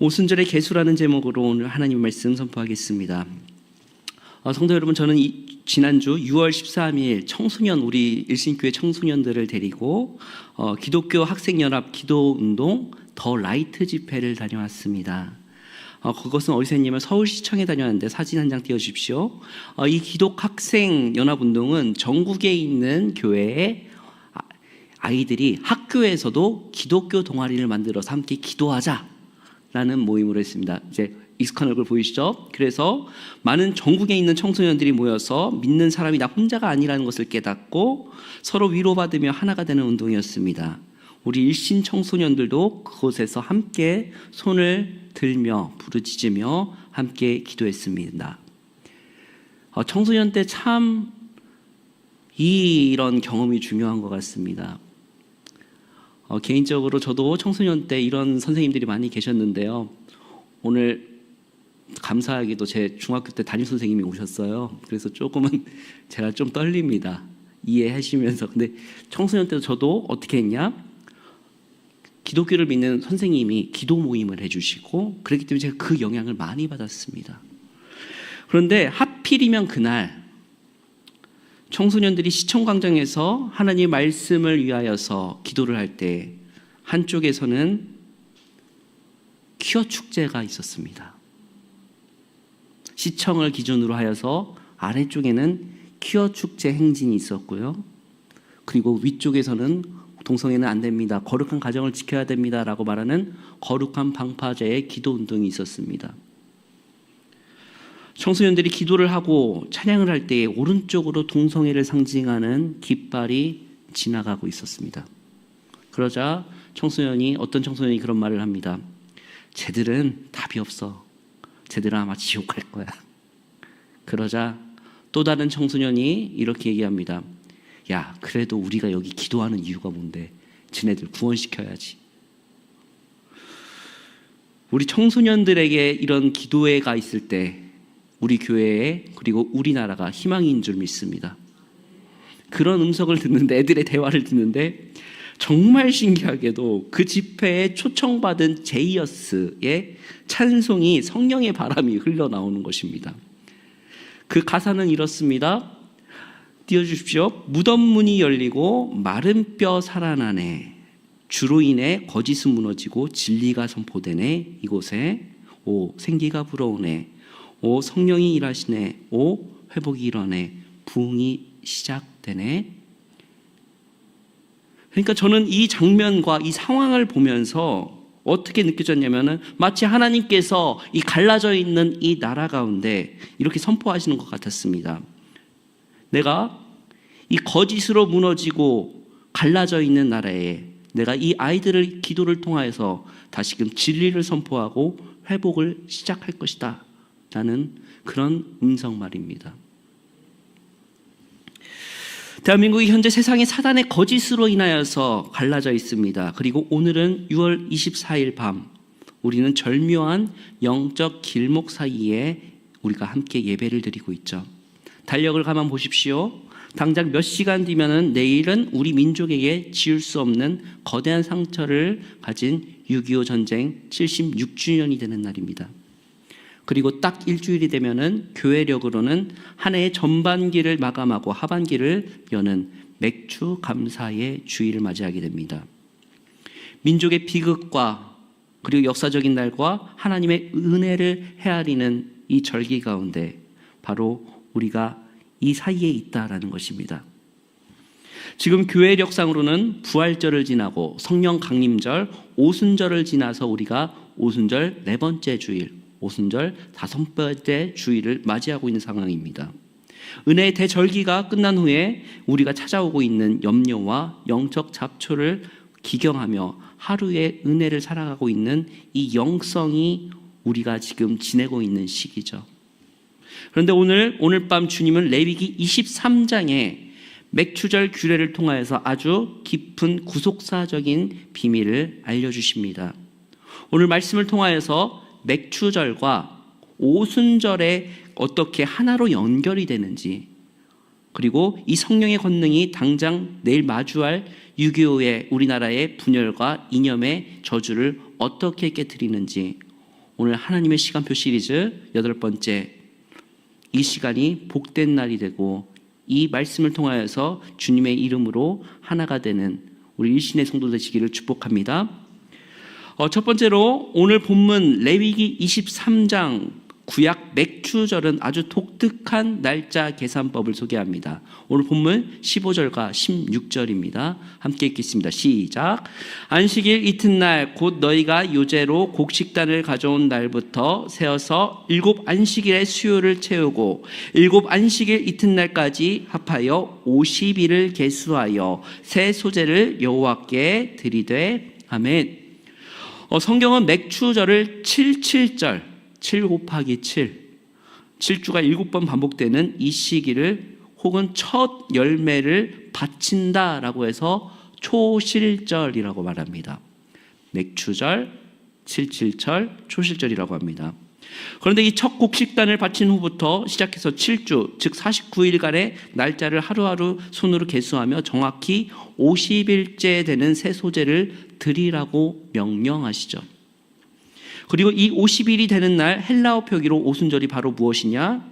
오순절의 개수라는 제목으로 오늘 하나님 말씀 선포하겠습니다. 성도 여러분, 저는 지난주 6월 13일 청소년, 우리 일신교회 청소년들을 데리고 기독교 학생연합 기도운동 더 라이트 집회를 다녀왔습니다. 그것은 어디서 했냐면 서울시청에 다녀왔는데 사진 한 장 띄워주십시오. 이 기독학생연합운동은 전국에 있는 교회에 아이들이 학교에서도 기독교 동아리를 만들어서 함께 기도하자라는 모임으로 했습니다. 이제 익숙한 얼굴 보이시죠? 그래서 많은 전국에 있는 청소년들이 모여서 믿는 사람이 나 혼자가 아니라는 것을 깨닫고 서로 위로받으며 하나가 되는 운동이었습니다. 우리 일신 청소년들도 그곳에서 함께 손을 들며 부르짖으며 함께 기도했습니다. 청소년 때 참 이런 경험이 중요한 것 같습니다. 개인적으로 저도 청소년 때 이런 선생님들이 많이 계셨는데요. 오늘 감사하게도 제 중학교 때 담임 선생님이 오셨어요. 그래서 조금은 제가 좀 떨립니다. 이해하시면서. 근데 청소년 때도 저도 어떻게 했냐? 기독교를 믿는 선생님이 기도 모임을 해주시고 그렇기 때문에 제가 그 영향을 많이 받았습니다. 그런데 하필이면 그날 청소년들이 시청광장에서 하나님의 말씀을 위하여서 기도를 할 때 한쪽에서는 퀴어 축제가 있었습니다. 시청을 기준으로 하여서 아래쪽에는 퀴어 축제 행진이 있었고요. 그리고 위쪽에서는 동성애는 안 됩니다, 거룩한 가정을 지켜야 됩니다 라고 말하는 거룩한 방파제의 기도 운동이 있었습니다. 청소년들이 기도를 하고 찬양을 할 때에 오른쪽으로 동성애를 상징하는 깃발이 지나가고 있었습니다. 그러자 어떤 청소년이 그런 말을 합니다. 쟤들은 답이 없어. 쟤들은 아마 지옥 갈 거야. 그러자 또 다른 청소년이 이렇게 얘기합니다. 야, 그래도 우리가 여기 기도하는 이유가 뭔데? 쟤네들 구원시켜야지. 우리 청소년들에게 이런 기도회가 있을 때 우리 교회에 그리고 우리나라가 희망인 줄 믿습니다. 그런 음성을 듣는데, 애들의 대화를 듣는데 정말 신기하게도 그 집회에 초청받은 제이어스의 찬송이 성령의 바람이 흘러나오는 것입니다. 그 가사는 이렇습니다. 띄워주십시오. 무덤 문이 열리고 마른 뼈 살아나네. 주로 인해 거짓은 무너지고 진리가 선포되네. 이곳에 오 생기가 불어오네. 오 성령이 일하시네. 오 회복이 일어네. 부흥이 시작되네. 그러니까 저는 이 장면과 이 상황을 보면서 어떻게 느껴졌냐면은 마치 하나님께서 이 갈라져 있는 이 나라 가운데 이렇게 선포하시는 것 같았습니다. 내가 이 거짓으로 무너지고 갈라져 있는 나라에 내가 이 아이들을 기도를 통하여서 다시금 진리를 선포하고 회복을 시작할 것이다 라는 그런 음성 말입니다. 대한민국이 현재 세상의 사단의 거짓으로 인하여서 갈라져 있습니다. 그리고 오늘은 6월 24일 밤 우리는 절묘한 영적 길목 사이에 우리가 함께 예배를 드리고 있죠. 달력을 가만 보십시오. 당장 몇 시간 뒤면은 내일은 우리 민족에게 지울 수 없는 거대한 상처를 가진 6.25 전쟁 76주년이 되는 날입니다. 그리고 딱 일주일이 되면은 교회력으로는 한 해의 전반기를 마감하고 하반기를 여는 맥주 감사의 주일을 맞이하게 됩니다. 민족의 비극과 그리고 역사적인 날과 하나님의 은혜를 헤아리는 이 절기 가운데 바로 우리가 이 사이에 있다라는 것입니다. 지금 교회력상으로는 부활절을 지나고 성령 강림절, 오순절을 지나서 우리가 오순절 4번째 주일, 오순절 5번째 주일을 맞이하고 있는 상황입니다. 은혜의 대절기가 끝난 후에 우리가 찾아오고 있는 염려와 영적 잡초를 기경하며 하루의 은혜를 살아가고 있는 이 영성이 우리가 지금 지내고 있는 시기죠. 그런데 오늘 밤 주님은 레위기 23장에 맥추절 규례를 통하여서 아주 깊은 구속사적인 비밀을 알려주십니다. 오늘 말씀을 통하여서 맥추절과 오순절에 어떻게 하나로 연결이 되는지, 그리고 이 성령의 권능이 당장 내일 마주할 6.25의 우리나라의 분열과 이념의 저주를 어떻게 깨뜨리는지 오늘 하나님의 시간표 시리즈 8번째, 이 시간이 복된 날이 되고 이 말씀을 통하여서 주님의 이름으로 하나가 되는 우리 일신의 성도 되시기를 축복합니다. 첫 번째로 오늘 본문 레위기 23장 구약 맥추절은 아주 독특한 날짜 계산법을 소개합니다. 오늘 본문 15절과 16절입니다. 함께 읽겠습니다. 시작. 안식일 이튿날 곧 너희가 요제로 곡식단을 가져온 날부터 세어서 7 안식일의 수요를 채우고 7 안식일 이튿날까지 합하여 50일을 계수하여 새 소제를 여호와께 드리되. 아멘. 성경은 맥추절을 77절 7 곱하기 7주가 7번 반복되는 이 시기를 혹은 첫 열매를 바친다라고 해서 초실절이라고 말합니다. 맥추절, 77절, 초실절이라고 합니다. 그런데 이 첫 곡식단을 바친 후부터 시작해서 7주, 즉 49일간의 날짜를 하루하루 손으로 계수하며 정확히 50일째 되는 새 소제를 드리라고 명령하시죠. 그리고 이 50일이 되는 날 헬라어 표기로 오순절이 바로 무엇이냐?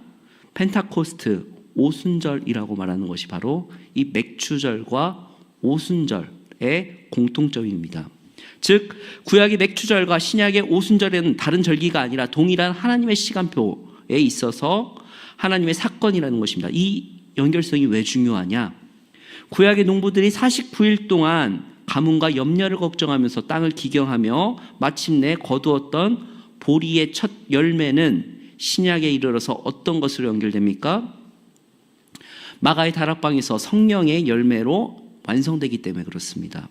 펜타코스트, 오순절이라고 말하는 것이 바로 이 맥추절과 오순절의 공통점입니다. 즉 구약의 맥추절과 신약의 오순절에는 다른 절기가 아니라 동일한 하나님의 시간표에 있어서 하나님의 사건이라는 것입니다. 이 연결성이 왜 중요하냐? 구약의 농부들이 49일 동안 가뭄과 염려를 걱정하면서 땅을 기경하며 마침내 거두었던 보리의 첫 열매는 신약에 이르러서 어떤 것으로 연결됩니까? 마가의 다락방에서 성령의 열매로 완성되기 때문에 그렇습니다.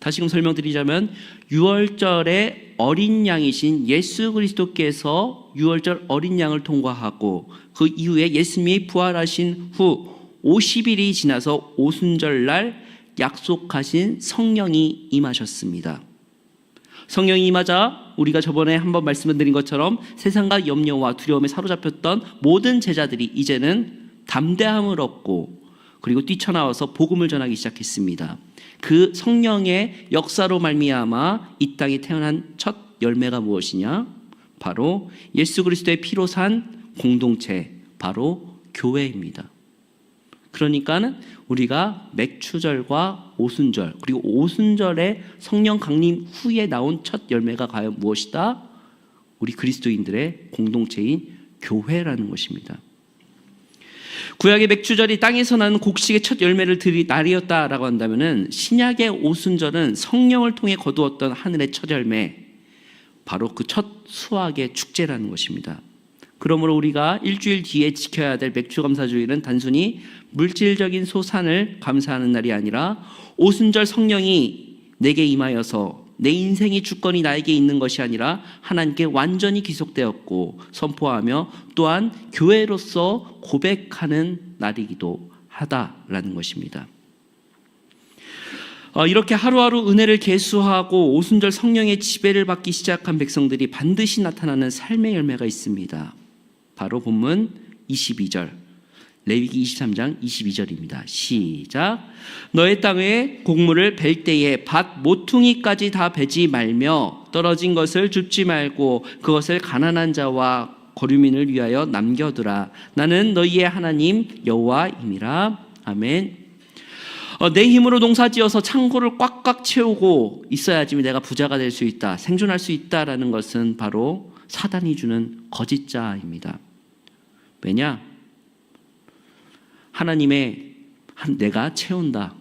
다시금 설명드리자면 6월절의 어린 양이신 예수 그리스도께서 6월절 어린 양을 통과하고 그 이후에 예수님이 부활하신 후 50일이 지나서 오순절날 약속하신 성령이 임하셨습니다. 성령이 임하자 우리가 저번에 한번 말씀을 드린 것처럼 세상과 염려와 두려움에 사로잡혔던 모든 제자들이 이제는 담대함을 얻고 그리고 뛰쳐나와서 복음을 전하기 시작했습니다. 그 성령의 역사로 말미암아 이 땅에 태어난 첫 열매가 무엇이냐? 바로 예수 그리스도의 피로 산 공동체, 바로 교회입니다. 그러니까는 우리가 맥추절과 오순절, 그리고 오순절에 성령 강림 후에 나온 첫 열매가 과연 무엇이다? 우리 그리스도인들의 공동체인 교회라는 것입니다. 구약의 맥추절이 땅에서 나는 곡식의 첫 열매를 드릴 날이었다라고 한다면은 신약의 오순절은 성령을 통해 거두었던 하늘의 첫 열매, 바로 그 첫 수확의 축제라는 것입니다. 그러므로 우리가 일주일 뒤에 지켜야 될 맥추감사주일은 단순히 물질적인 소산을 감사하는 날이 아니라 오순절 성령이 내게 임하여서 내 인생의 주권이 나에게 있는 것이 아니라 하나님께 완전히 귀속되었고 선포하며 또한 교회로서 고백하는 날이기도 하다라는 것입니다. 이렇게 하루하루 은혜를 계수하고 오순절 성령의 지배를 받기 시작한 백성들이 반드시 나타나는 삶의 열매가 있습니다. 바로 본문 22절, 레위기 23장 22절입니다. 시작. 너의 땅에 곡물을 벨 때에 밭 모퉁이까지 다 베지 말며 떨어진 것을 줍지 말고 그것을 가난한 자와 거류민을 위하여 남겨두라. 나는 너희의 하나님 여호와임이라. 아멘. 내 힘으로 농사지어서 창고를 꽉꽉 채우고 있어야지 내가 부자가 될 수 있다, 생존할 수 있다라는 것은 바로 사단이 주는 거짓자입니다. 왜냐? 하나님의 내가 채운다.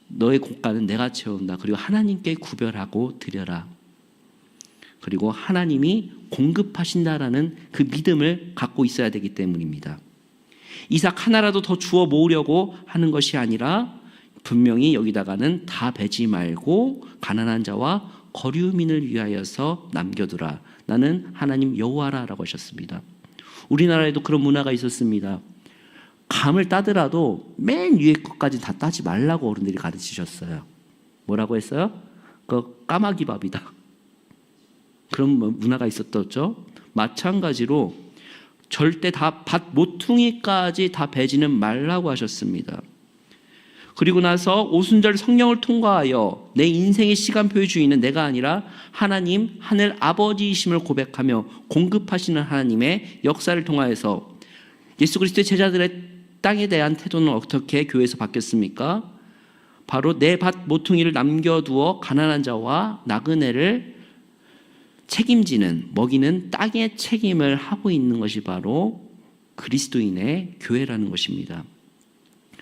너의 곡간은 내가 채운다. 그리고 하나님께 구별하고 드려라. 그리고 하나님이 공급하신다라는 그 믿음을 갖고 있어야 되기 때문입니다. 이삭 하나라도 더 주워 모으려고 하는 것이 아니라 분명히 여기다가는 다 베지 말고 가난한 자와 거류민을 위하여서 남겨두라. 나는 하나님 여호와라라고 하셨습니다. 우리나라에도 그런 문화가 있었습니다. 감을 따더라도 맨 위에 것까지 다 따지 말라고 어른들이 가르치셨어요. 뭐라고 했어요? 그 까마귀 밥이다. 그런 문화가 있었죠. 마찬가지로 절대 다 밭 모퉁이까지 다 베지는 말라고 하셨습니다. 그리고 나서 오순절 성령을 통과하여 내 인생의 시간표의 주인은 내가 아니라 하나님 하늘 아버지이심을 고백하며 공급하시는 하나님의 역사를 통하여서 예수 그리스도의 제자들의 땅에 대한 태도는 어떻게 교회에서 바뀌었습니까? 바로 내 밭 모퉁이를 남겨두어 가난한 자와 나그네를 책임지는, 먹이는 땅의 책임을 하고 있는 것이 바로 그리스도인의 교회라는 것입니다.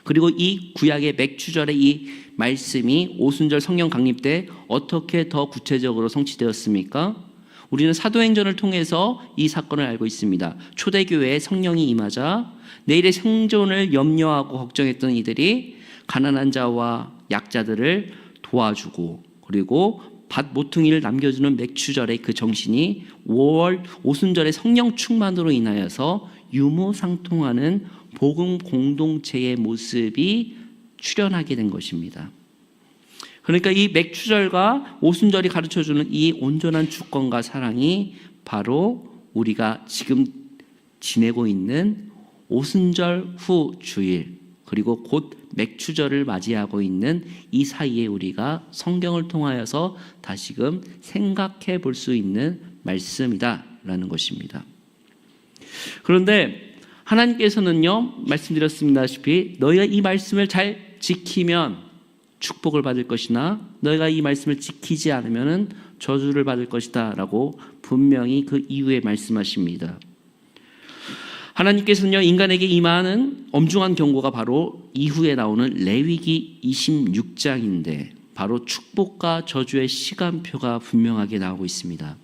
그리고 이 구약의 맥추절의 이 말씀이 오순절 성령 강림 때 어떻게 더 구체적으로 성취되었습니까? 우리는 사도행전을 통해서 이 사건을 알고 있습니다. 초대교회에 성령이 임하자 내일의 생존을 염려하고 걱정했던 이들이 가난한 자와 약자들을 도와주고, 그리고 밭 모퉁이를 남겨주는 맥추절의 그 정신이 5월 오순절의 성령 충만으로 인하여서 유무상통하는 복음 공동체의 모습이 출현하게 된 것입니다. 그러니까 이 맥추절과 오순절이 가르쳐주는 이 온전한 주권과 사랑이 바로 우리가 지금 지내고 있는 오순절 후 주일, 그리고 곧 맥추절을 맞이하고 있는 이 사이에 우리가 성경을 통하여서 다시금 생각해 볼 수 있는 말씀이다라는 것입니다. 그런데 하나님께서는요, 말씀드렸습니다시피 너희가 이 말씀을 잘 지키면 축복을 받을 것이나 너희가 이 말씀을 지키지 않으면 저주를 받을 것이다 라고 분명히 그 이후에 말씀하십니다. 하나님께서는요, 인간에게 임하는 엄중한 경고가 바로 이후에 나오는 레위기 26장인데 바로 축복과 저주의 시간표가 분명하게 나오고 있습니다.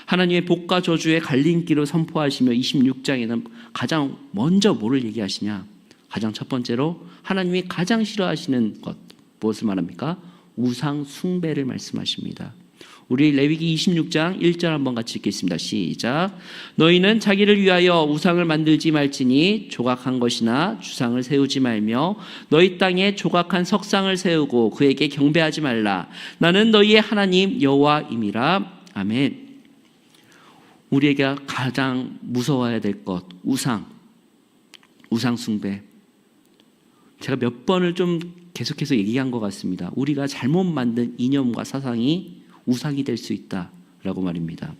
하나님의 복과 저주의 갈림길을 선포하시며 26장에는 가장 먼저 뭐를 얘기하시냐? 가장 첫 번째로 하나님이 가장 싫어하시는 것, 무엇을 말합니까? 우상 숭배를 말씀하십니다. 우리 레위기 26장 1절 한번 같이 읽겠습니다. 시작. 너희는 자기를 위하여 우상을 만들지 말지니 조각한 것이나 주상을 세우지 말며 너희 땅에 조각한 석상을 세우고 그에게 경배하지 말라. 나는 너희의 하나님 여호와임이라. 아멘. 우리에게 가장 무서워야 될 것, 우상 숭배. 제가 몇 번을 좀 계속해서 얘기한 것 같습니다. 우리가 잘못 만든 이념과 사상이 우상이 될 수 있다라고 말입니다.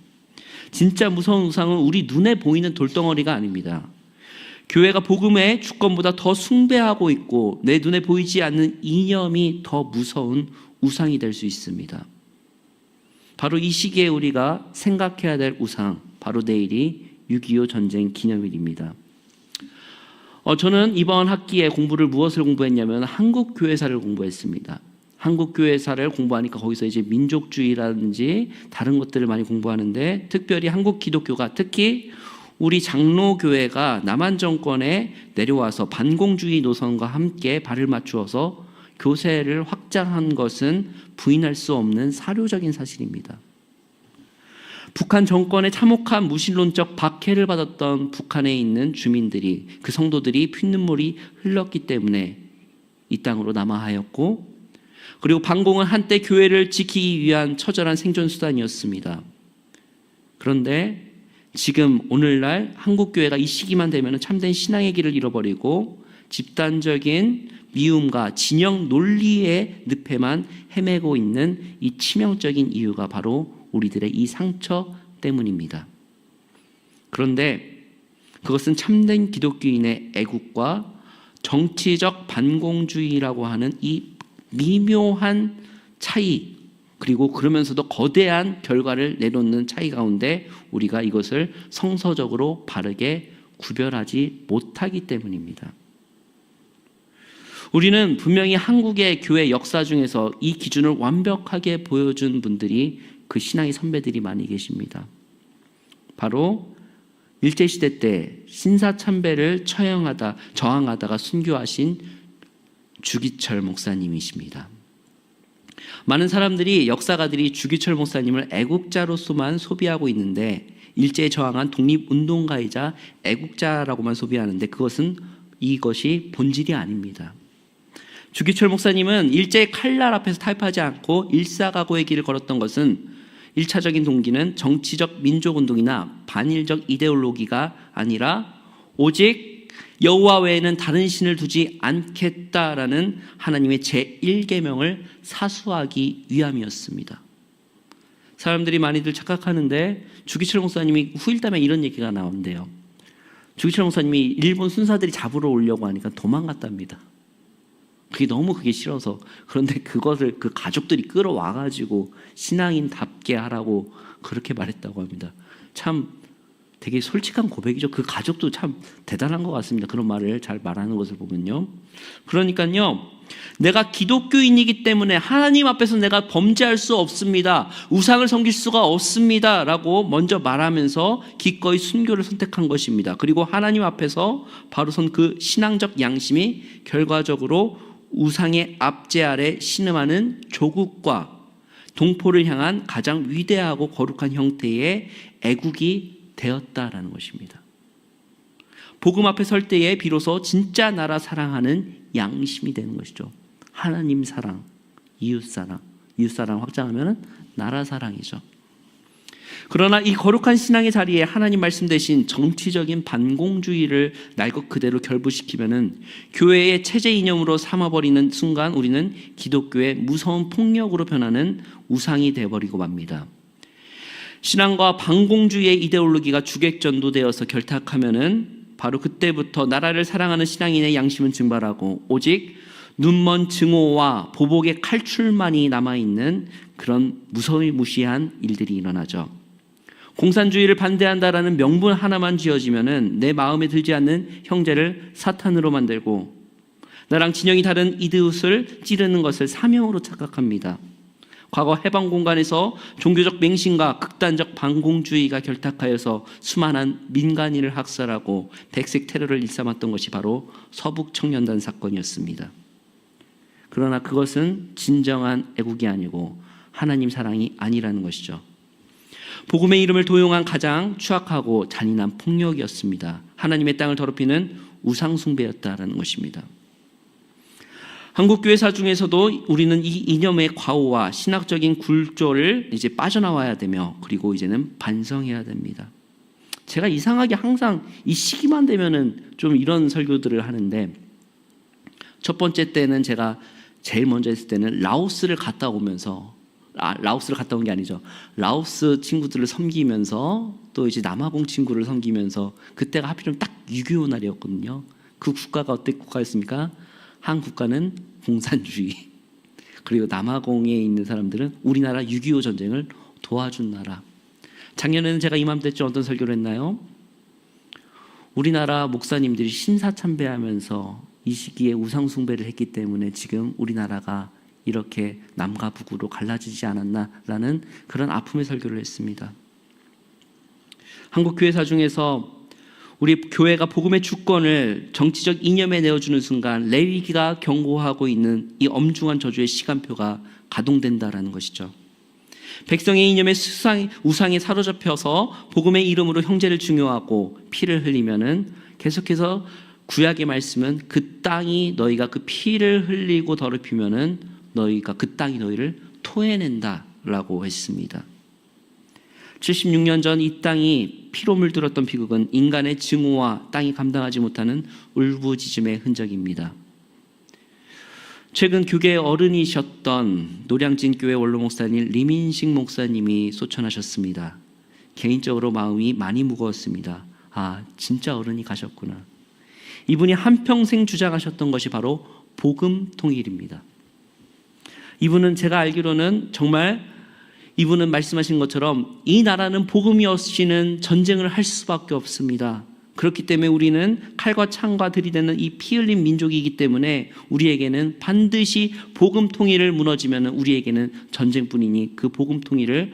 진짜 무서운 우상은 우리 눈에 보이는 돌덩어리가 아닙니다. 교회가 복음의 주권보다 더 숭배하고 있고 내 눈에 보이지 않는 이념이 더 무서운 우상이 될 수 있습니다. 바로 이 시기에 우리가 생각해야 될 우상, 바로 내일이 6.25 전쟁 기념일입니다. 저는 이번 학기에 공부를 무엇을 공부했냐면 한국교회사를 공부했습니다. 한국교회사를 공부하니까 거기서 이제 민족주의라든지 다른 것들을 많이 공부하는데, 특별히 한국 기독교가, 특히 우리 장로교회가 남한 정권에 내려와서 반공주의 노선과 함께 발을 맞추어서 교세를 확장한 것은 부인할 수 없는 사료적인 사실입니다. 북한 정권의 참혹한 무신론적 박해를 받았던 북한에 있는 주민들이, 그 성도들이 피눈물이 흘렀기 때문에 이 땅으로 남아하였고, 그리고 반공은 한때 교회를 지키기 위한 처절한 생존수단이었습니다. 그런데 지금 오늘날 한국교회가 이 시기만 되면 참된 신앙의 길을 잃어버리고 집단적인 미움과 진영 논리의 늪에만 헤매고 있는 이 치명적인 이유가 바로 우리들의 이 상처 때문입니다. 그런데 그것은 참된 기독교인의 애국과 정치적 반공주의라고 하는 이 미묘한 차이, 그리고 그러면서도 거대한 결과를 내놓는 차이 가운데 우리가 이것을 성서적으로 바르게 구별하지 못하기 때문입니다. 우리는 분명히 한국의 교회 역사 중에서 이 기준을 완벽하게 보여준 분들이, 그 신앙의 선배들이 많이 계십니다. 바로 일제시대 때 신사참배를 저항하다가 순교하신 주기철 목사님이십니다. 많은 사람들이, 역사가들이 주기철 목사님을 애국자로서만 소비하고 있는데, 일제에 저항한 독립운동가이자 애국자라고만 소비하는데 이것이 본질이 아닙니다. 주기철 목사님은 일제의 칼날 앞에서 타협하지 않고 일사각오의 길을 걸었던 것은 1차적인 동기는 정치적 민족운동이나 반일적 이데올로기가 아니라 오직 여호와 외에는 다른 신을 두지 않겠다라는 하나님의 제1계명을 사수하기 위함이었습니다. 사람들이 많이들 착각하는데 주기철 목사님이 후일담에 이런 얘기가 나온대요. 주기철 목사님이 일본 순사들이 잡으러 오려고 하니까 도망갔답니다. 그게 싫어서. 그런데 그것을 그 가족들이 끌어와가지고 신앙인답게 하라고 그렇게 말했다고 합니다. 참 되게 솔직한 고백이죠. 그 가족도 참 대단한 것 같습니다. 그런 말을 잘 말하는 것을 보면요. 그러니까요, 내가 기독교인이기 때문에 하나님 앞에서 내가 범죄할 수 없습니다. 우상을 섬길 수가 없습니다. 라고 먼저 말하면서 기꺼이 순교를 선택한 것입니다. 그리고 하나님 앞에서 바로 선 그 신앙적 양심이 결과적으로 우상의 압제 아래 신음하는 조국과 동포를 향한 가장 위대하고 거룩한 형태의 애국이 되었다라는 것입니다. 복음 앞에 설 때에 비로소 진짜 나라 사랑하는 양심이 되는 것이죠. 하나님 사랑, 이웃사랑 확장하면 나라 사랑이죠. 그러나 이 거룩한 신앙의 자리에 하나님 말씀 대신 정치적인 반공주의를 날 것 그대로 결부시키면은 교회의 체제 이념으로 삼아버리는 순간 우리는 기독교의 무서운 폭력으로 변하는 우상이 되어버리고 맙니다. 신앙과 반공주의의 이데올로기가 주객전도되어서 결탁하면은 바로 그때부터 나라를 사랑하는 신앙인의 양심은 증발하고 오직 눈먼 증오와 보복의 칼출만이 남아있는 그런 무시무시한 일들이 일어나죠. 공산주의를 반대한다라는 명분 하나만 지어지면은 내 마음에 들지 않는 형제를 사탄으로 만들고 나랑 진영이 다른 이웃을 찌르는 것을 사명으로 착각합니다. 과거 해방 공간에서 종교적 맹신과 극단적 반공주의가 결탁하여서 수많은 민간인을 학살하고 백색 테러를 일삼았던 것이 바로 서북 청년단 사건이었습니다. 그러나 그것은 진정한 애국이 아니고 하나님 사랑이 아니라는 것이죠. 복음의 이름을 도용한 가장 추악하고 잔인한 폭력이었습니다. 하나님의 땅을 더럽히는 우상 숭배였다라는 것입니다. 한국 교회사 중에서도 우리는 이 이념의 과오와 신학적인 굴조를 이제 빠져나와야 되며 그리고 이제는 반성해야 됩니다. 제가 이상하게 항상 이 시기만 되면은 좀 이런 설교들을 하는데 첫 번째 때는 제가 제일 먼저 했을 때는 라오스를 갔다 오면서 라오스를 갔다 온 게 아니죠. 라오스 친구들을 섬기면서 또 이제 남아공 친구를 섬기면서 그때가 하필이면 딱 6.25 날이었거든요. 그 국가가 어떤 국가였습니까? 한 국가는 공산주의 그리고 남아공에 있는 사람들은 우리나라 6.25 전쟁을 도와준 나라. 작년에는 제가 이맘때쯤 어떤 설교를 했나요? 우리나라 목사님들이 신사참배하면서 이 시기에 우상숭배를 했기 때문에 지금 우리나라가 이렇게 남과 북으로 갈라지지 않았나라는 그런 아픔의 설교를 했습니다. 한국 교회사 중에서 우리 교회가 복음의 주권을 정치적 이념에 내어주는 순간 레위기가 경고하고 있는 이 엄중한 저주의 시간표가 가동된다라는 것이죠. 백성의 이념의 우상에 사로잡혀서 복음의 이름으로 형제를 중요하고 피를 흘리면은 계속해서 구약의 말씀은 그 땅이 너희가 그 피를 흘리고 더럽히면은 너희가 그 땅이 너희를 토해낸다라고 했습니다. 76년 전 이 땅이 피로 물들었던 비극은 인간의 증오와 땅이 감당하지 못하는 울부짖음의 흔적입니다. 최근 교계의 어른이셨던 노량진 교회 원로 목사님 리민식 목사님이 소천하셨습니다. 개인적으로 마음이 많이 무거웠습니다. 아, 진짜 어른이 가셨구나. 이분이 한평생 주장하셨던 것이 바로 복음 통일입니다. 이분은 제가 알기로는 정말 이분은 말씀하신 것처럼 이 나라는 복음이 없이는 전쟁을 할 수밖에 없습니다. 그렇기 때문에 우리는 칼과 창과 들이대는 이 피 흘린 민족이기 때문에 우리에게는 반드시 복음 통일을 무너지면 우리에게는 전쟁뿐이니 그 복음 통일을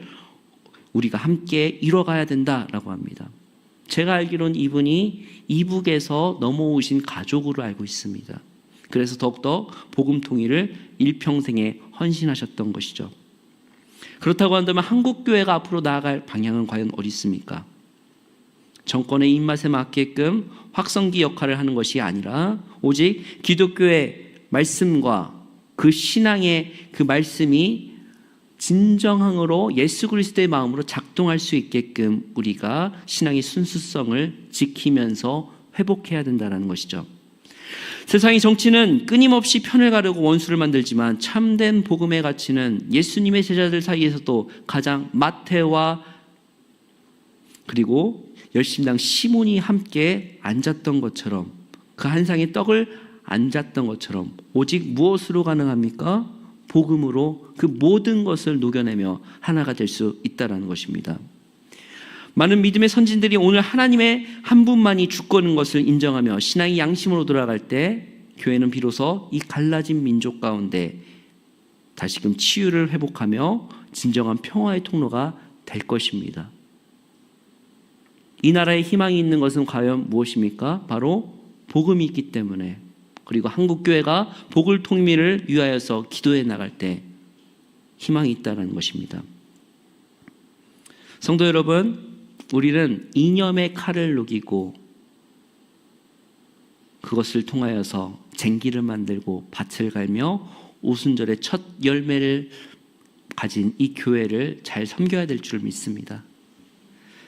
우리가 함께 이뤄가야 된다라고 합니다. 제가 알기로는 이분이 이북에서 넘어오신 가족으로 알고 있습니다. 그래서 더욱더 복음 통일을 일평생에 헌신하셨던 것이죠. 그렇다고 한다면 한국교회가 앞으로 나아갈 방향은 과연 어디 있습니까? 정권의 입맛에 맞게끔 확성기 역할을 하는 것이 아니라 오직 기독교의 말씀과 그 신앙의 그 말씀이 진정함으로 예수 그리스도의 마음으로 작동할 수 있게끔 우리가 신앙의 순수성을 지키면서 회복해야 된다는 것이죠. 세상의 정치는 끊임없이 편을 가르고 원수를 만들지만 참된 복음의 가치는 예수님의 제자들 사이에서도 가장 마태와 그리고 열심당 시몬이 함께 앉았던 것처럼, 그 한 상의 떡을 앉았던 것처럼 오직 무엇으로 가능합니까? 복음으로 그 모든 것을 녹여내며 하나가 될 수 있다는 것입니다. 많은 믿음의 선진들이 오늘 하나님의 한 분만이 주권인 것을 인정하며 신앙의 양심으로 돌아갈 때 교회는 비로소 이 갈라진 민족 가운데 다시금 치유를 회복하며 진정한 평화의 통로가 될 것입니다. 이 나라에 희망이 있는 것은 과연 무엇입니까? 바로 복음이 있기 때문에, 그리고 한국교회가 복을 통미를 위하여서 기도해 나갈 때 희망이 있다는 것입니다. 성도 여러분, 우리는 이념의 칼을 녹이고 그것을 통하여서 쟁기를 만들고 밭을 갈며 오순절의 첫 열매를 가진 이 교회를 잘 섬겨야 될 줄 믿습니다.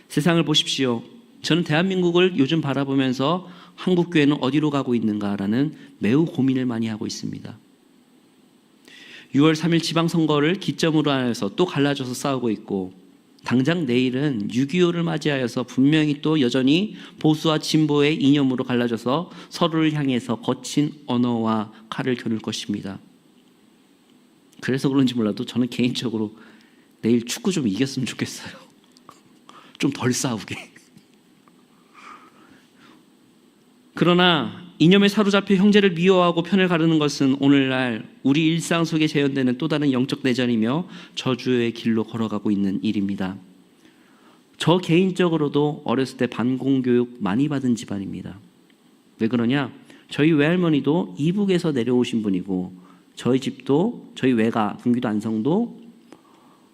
세상을 보십시오. 저는 대한민국을 요즘 바라보면서 한국교회는 어디로 가고 있는가라는 매우 고민을 많이 하고 있습니다. 6월 3일 지방선거를 기점으로 하여서 또 갈라져서 싸우고 있고, 당장 내일은 6.25를 맞이하여서 분명히 또 여전히 보수와 진보의 이념으로 갈라져서 서로를 향해서 거친 언어와 칼을 겨눌 것입니다. 그래서 그런지 몰라도 저는 개인적으로 내일 축구 좀 이겼으면 좋겠어요. 좀 덜 싸우게. 그러나 이념에 사로잡혀 형제를 미워하고 편을 가르는 것은 오늘날 우리 일상 속에 재현되는 또 다른 영적 내전이며 저주의 길로 걸어가고 있는 일입니다. 저 개인적으로도 어렸을 때 반공교육 많이 받은 집안입니다. 왜 그러냐? 저희 외할머니도 이북에서 내려오신 분이고, 저희 집도, 저희 외가 경기도 안성도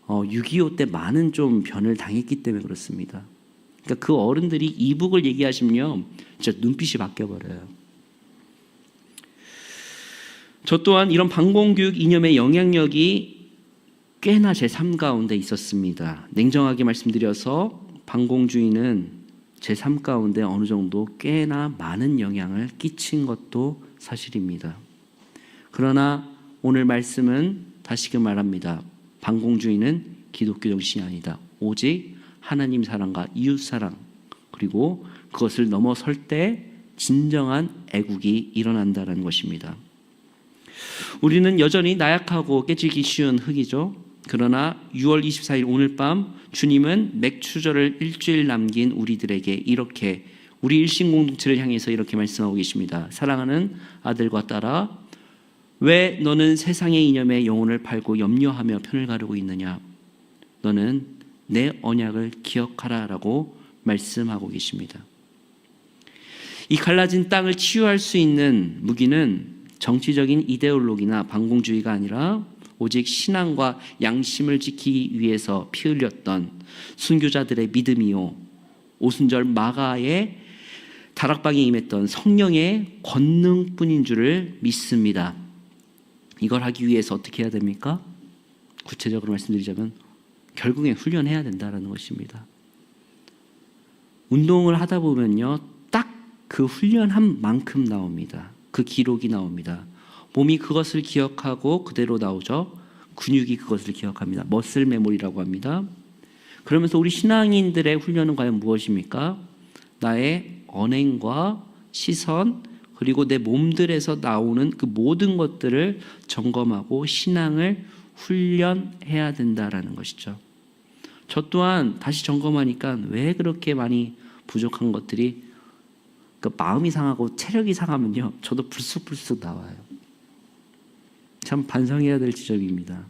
6.25 때 많은 좀 변을 당했기 때문에 그렇습니다. 그러니까 그 어른들이 이북을 얘기하시면 진짜 눈빛이 바뀌어버려요. 저 또한 이런 반공교육 이념의 영향력이 꽤나 제 삶 가운데 있었습니다. 냉정하게 말씀드려서 반공주의는 제 삶 가운데 어느 정도 꽤나 많은 영향을 끼친 것도 사실입니다. 그러나 오늘 말씀은 다시금 말합니다. 반공주의는 기독교 정신이 아니다. 오직 하나님 사랑과 이웃 사랑, 그리고 그것을 넘어설 때 진정한 애국이 일어난다는 것입니다. 우리는 여전히 나약하고 깨지기 쉬운 흙이죠. 그러나 6월 24일 오늘 밤 주님은 맥추절을 일주일 남긴 우리들에게 이렇게, 우리 일신 공동체를 향해서 이렇게 말씀하고 계십니다. 사랑하는 아들과 딸아, 왜 너는 세상의 이념에 영혼을 팔고 염려하며 편을 가르고 있느냐? 너는 내 언약을 기억하라라고 말씀하고 계십니다. 이 갈라진 땅을 치유할 수 있는 무기는 정치적인 이데올로기나 반공주의가 아니라 오직 신앙과 양심을 지키기 위해서 피 흘렸던 순교자들의 믿음이요, 오순절 마가의 다락방에 임했던 성령의 권능뿐인 줄을 믿습니다. 이걸 하기 위해서 어떻게 해야 됩니까? 구체적으로 말씀드리자면 결국에 훈련해야 된다는 것입니다. 운동을 하다 보면요, 딱 그 훈련한 만큼 나옵니다. 그 기록이 나옵니다. 몸이 그것을 기억하고 그대로 나오죠. 근육이 그것을 기억합니다. 머슬 메모리라고 합니다. 그러면서 우리 신앙인들의 훈련은 과연 무엇입니까? 나의 언행과 시선, 그리고 내 몸들에서 나오는 그 모든 것들을 점검하고 신앙을 훈련해야 된다라는 것이죠. 저 또한 다시 점검하니까 왜 그렇게 많이 부족한 것들이, 그 마음이 상하고 체력이 상하면요, 저도 불쑥불쑥 나와요. 참 반성해야 될 지점입니다.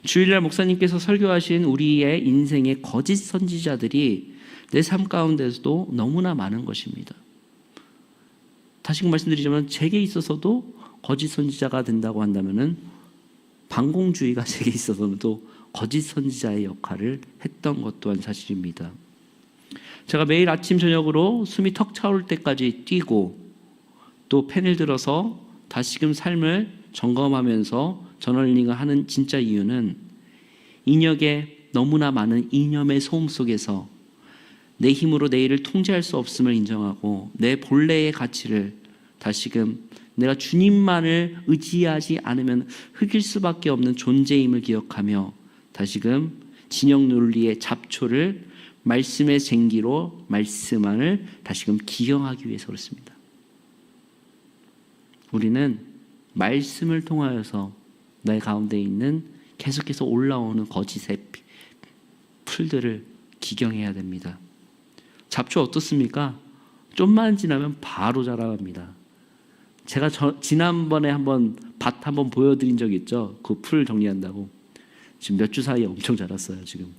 주일날 목사님께서 설교하신 우리의 인생의 거짓 선지자들이 내 삶 가운데서도 너무나 많은 것입니다. 다시 말씀드리자면 제게 있어서도 거짓 선지자가 된다고 한다면은 반공주의가 제게 있어서도 거짓 선지자의 역할을 했던 것 또한 사실입니다. 제가 매일 아침 저녁으로 숨이 턱 차올 때까지 뛰고 또 펜을 들어서 다시금 삶을 점검하면서 저널링을 하는 진짜 이유는 인역의 너무나 많은 이념의 소음 속에서 내 힘으로 내 일을 통제할 수 없음을 인정하고 내 본래의 가치를 다시금 내가 주님만을 의지하지 않으면 흑일 수밖에 없는 존재임을 기억하며 다시금 진영 논리의 잡초를 말씀의 쟁기로 말씀만을 다시금 기경하기 위해서 그렇습니다. 우리는 말씀을 통하여서 내 가운데 있는 계속해서 올라오는 거짓의 풀들을 기경해야 됩니다. 잡초 어떻습니까? 좀만 지나면 바로 자라갑니다. 제가 지난번에 밭 한번 보여드린 적 있죠? 그 풀 정리한다고. 지금 몇 주 사이에 엄청 자랐어요. 지금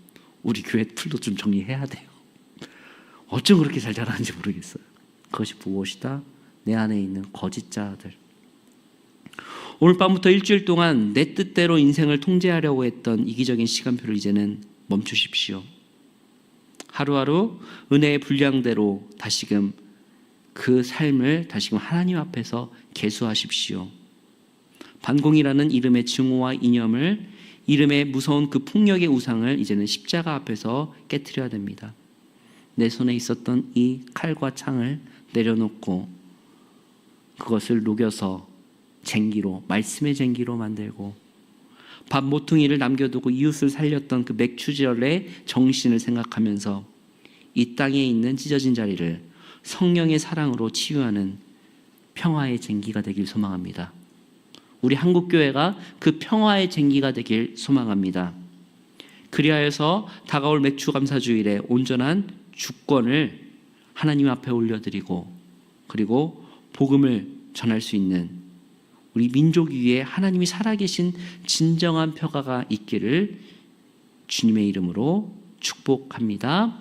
우리 교회 풀도 좀 정리해야 돼요. 어쩜 그렇게 잘 자라는지 모르겠어요. 그것이 무엇이다? 내 안에 있는 거짓자들. 오늘 밤부터 일주일 동안 내 뜻대로 인생을 통제하려고 했던 이기적인 시간표를 이제는 멈추십시오. 하루하루 은혜의 분량대로 다시금 그 삶을 다시금 하나님 앞에서 계수하십시오. 반공이라는 이름의 증오와 이념을, 이름의 무서운 그 폭력의 우상을 이제는 십자가 앞에서 깨트려야 됩니다. 내 손에 있었던 이 칼과 창을 내려놓고 그것을 녹여서 쟁기로, 말씀의 쟁기로 만들고 밥 모퉁이를 남겨두고 이웃을 살렸던 그 맥추절의 정신을 생각하면서 이 땅에 있는 찢어진 자리를 성령의 사랑으로 치유하는 평화의 쟁기가 되길 소망합니다. 우리 한국교회가 그 평화의 쟁기가 되길 소망합니다. 그리하여서 다가올 맥추감사주일에 온전한 주권을 하나님 앞에 올려드리고 그리고 복음을 전할 수 있는 우리 민족 위에 하나님이 살아계신 진정한 평화가 있기를 주님의 이름으로 축복합니다.